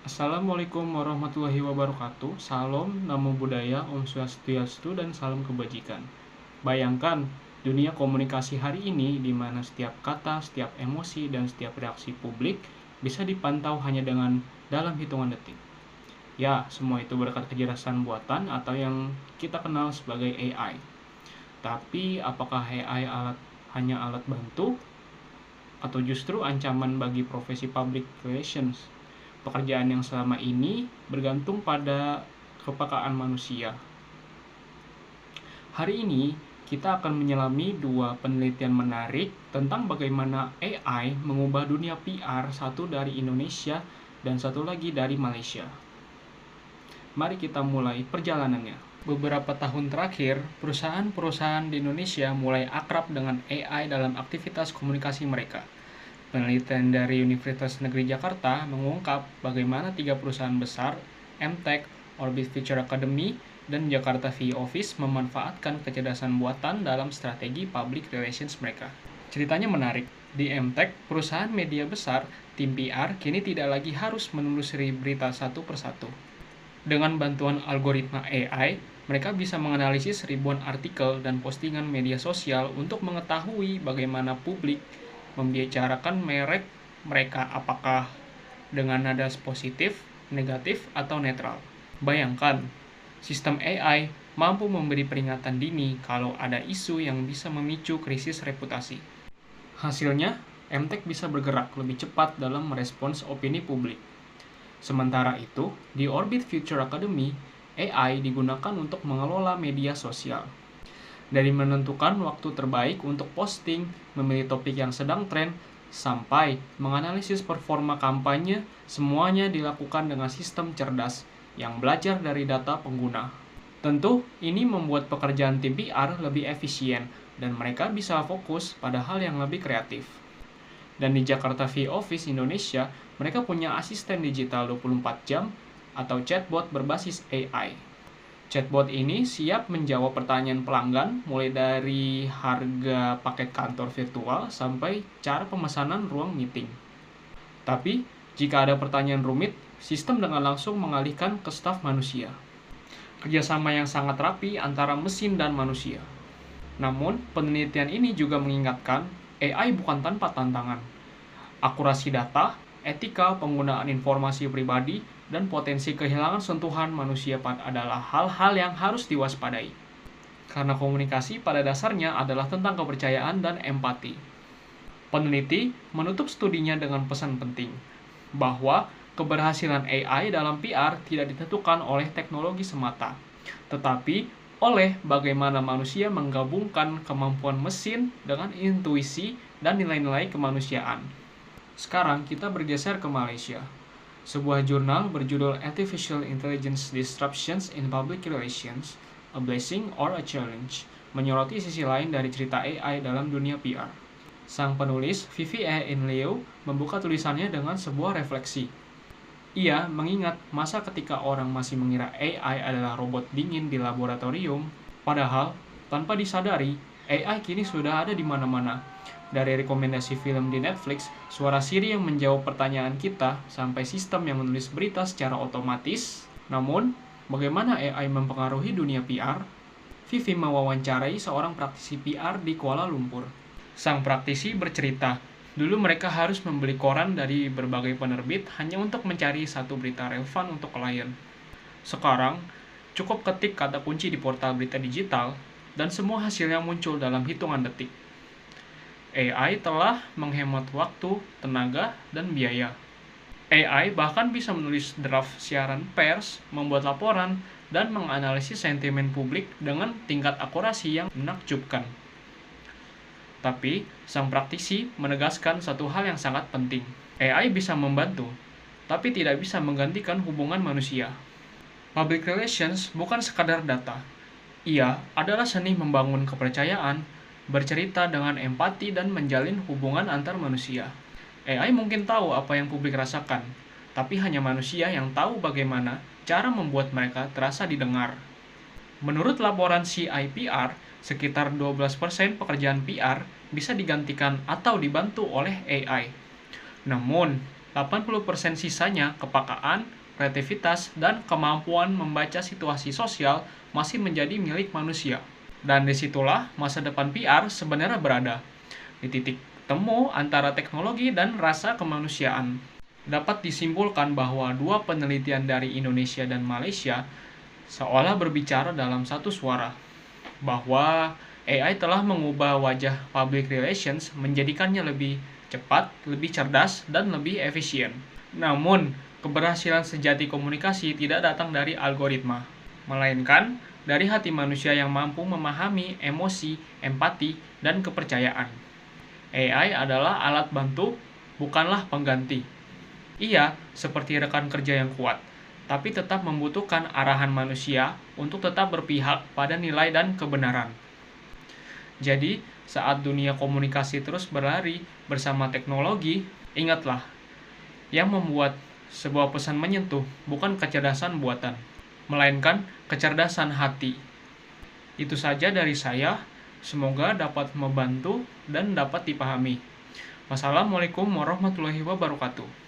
Assalamualaikum warahmatullahi wabarakatuh. Salam, namo buddhaya, om swastiastu, dan salam kebajikan. Bayangkan, dunia komunikasi hari ini di mana setiap kata, setiap emosi, dan setiap reaksi publik bisa dipantau hanya dengan dalam hitungan detik. Ya, semua itu berkat kecerdasan buatan atau yang kita kenal sebagai AI. Tapi, apakah AI hanya alat bantu atau justru ancaman bagi profesi public relations? Pekerjaan yang selama ini bergantung pada kepekaan manusia. Hari ini kita akan menyelami dua penelitian menarik tentang bagaimana AI mengubah dunia PR, satu dari Indonesia dan satu lagi dari Malaysia. Mari kita mulai perjalanannya. Beberapa tahun terakhir, perusahaan-perusahaan di Indonesia mulai akrab dengan AI dalam aktivitas komunikasi mereka. Penelitian dari Universitas Negeri Jakarta mengungkap bagaimana 3 perusahaan besar, MTech, Orbit Future Academy, dan Jakarta VE Office memanfaatkan kecerdasan buatan dalam strategi public relations mereka. Ceritanya menarik. Di MTech, perusahaan media besar, tim PR kini tidak lagi harus menelusuri berita satu persatu. Dengan bantuan algoritma AI, mereka bisa menganalisis ribuan artikel dan postingan media sosial untuk mengetahui bagaimana publik membicarakan merek mereka, apakah dengan nada positif, negatif, atau netral. Bayangkan, sistem AI mampu memberi peringatan dini kalau ada isu yang bisa memicu krisis reputasi. Hasilnya, MTech bisa bergerak lebih cepat dalam merespons opini publik. Sementara itu, di Orbit Future Academy, AI digunakan untuk mengelola media sosial. Dari menentukan waktu terbaik untuk posting, memilih topik yang sedang tren, sampai menganalisis performa kampanye, semuanya dilakukan dengan sistem cerdas yang belajar dari data pengguna. Tentu, ini membuat pekerjaan tim PR lebih efisien dan mereka bisa fokus pada hal yang lebih kreatif. Dan di Jakarta VE Office Indonesia, mereka punya asisten digital 24 jam atau chatbot berbasis AI. Chatbot ini siap menjawab pertanyaan pelanggan mulai dari harga paket kantor virtual sampai cara pemesanan ruang meeting. Tapi, jika ada pertanyaan rumit, sistem dengan langsung mengalihkan ke staf manusia. Kerjasama yang sangat rapi antara mesin dan manusia. Namun, penelitian ini juga mengingatkan AI bukan tanpa tantangan. Akurasi data, etika penggunaan informasi pribadi, dan potensi kehilangan sentuhan manusia adalah hal-hal yang harus diwaspadai. Karena komunikasi pada dasarnya adalah tentang kepercayaan dan empati. Peneliti menutup studinya dengan pesan penting, bahwa keberhasilan AI dalam PR tidak ditentukan oleh teknologi semata, tetapi oleh bagaimana manusia menggabungkan kemampuan mesin dengan intuisi dan nilai-nilai kemanusiaan. Sekarang kita bergeser ke Malaysia. Sebuah jurnal berjudul Artificial Intelligence Disruptions in Public Relations, A Blessing or a Challenge, menyoroti sisi lain dari cerita AI dalam dunia PR. Sang penulis, Vivi In Leo, membuka tulisannya dengan sebuah refleksi. Ia mengingat masa ketika orang masih mengira AI adalah robot dingin di laboratorium, padahal tanpa disadari, AI kini sudah ada di mana-mana. Dari rekomendasi film di Netflix, suara Siri yang menjawab pertanyaan kita, sampai sistem yang menulis berita secara otomatis. Namun, bagaimana AI mempengaruhi dunia PR? Vivi mewawancarai seorang praktisi PR di Kuala Lumpur. Sang praktisi bercerita, dulu mereka harus membeli koran dari berbagai penerbit hanya untuk mencari satu berita relevan untuk klien. Sekarang, cukup ketik kata kunci di portal berita digital, dan semua hasilnya muncul dalam hitungan detik. AI telah menghemat waktu, tenaga, dan biaya. AI bahkan bisa menulis draft siaran pers, membuat laporan, dan menganalisis sentimen publik dengan tingkat akurasi yang menakjubkan. Tapi, sang praktisi menegaskan satu hal yang sangat penting. AI bisa membantu, tapi tidak bisa menggantikan hubungan manusia. Public relations bukan sekadar data. Ia adalah seni membangun kepercayaan, bercerita dengan empati, dan menjalin hubungan antar manusia. AI mungkin tahu apa yang publik rasakan, tapi hanya manusia yang tahu bagaimana cara membuat mereka terasa didengar. Menurut laporan CIPR, sekitar 12% pekerjaan PR bisa digantikan atau dibantu oleh AI. Namun, 80% sisanya kepekaan, kreativitas, dan kemampuan membaca situasi sosial masih menjadi milik manusia. Dan disitulah masa depan PR sebenarnya berada, di titik temu antara teknologi dan rasa kemanusiaan. Dapat disimpulkan bahwa dua penelitian dari Indonesia dan Malaysia seolah berbicara dalam satu suara, bahwa AI telah mengubah wajah public relations menjadikannya lebih cepat, lebih cerdas, dan lebih efisien. Namun, keberhasilan sejati komunikasi tidak datang dari algoritma, melainkan dari hati manusia yang mampu memahami emosi, empati, dan kepercayaan. AI adalah alat bantu, bukanlah pengganti. Ia seperti rekan kerja yang kuat, tapi tetap membutuhkan arahan manusia untuk tetap berpihak pada nilai dan kebenaran. Jadi, saat dunia komunikasi terus berlari bersama teknologi, ingatlah, yang membuat sebuah pesan menyentuh bukan kecerdasan buatan, melainkan kecerdasan hati. Itu saja dari saya, semoga dapat membantu dan dapat dipahami. Wassalamualaikum warahmatullahi wabarakatuh.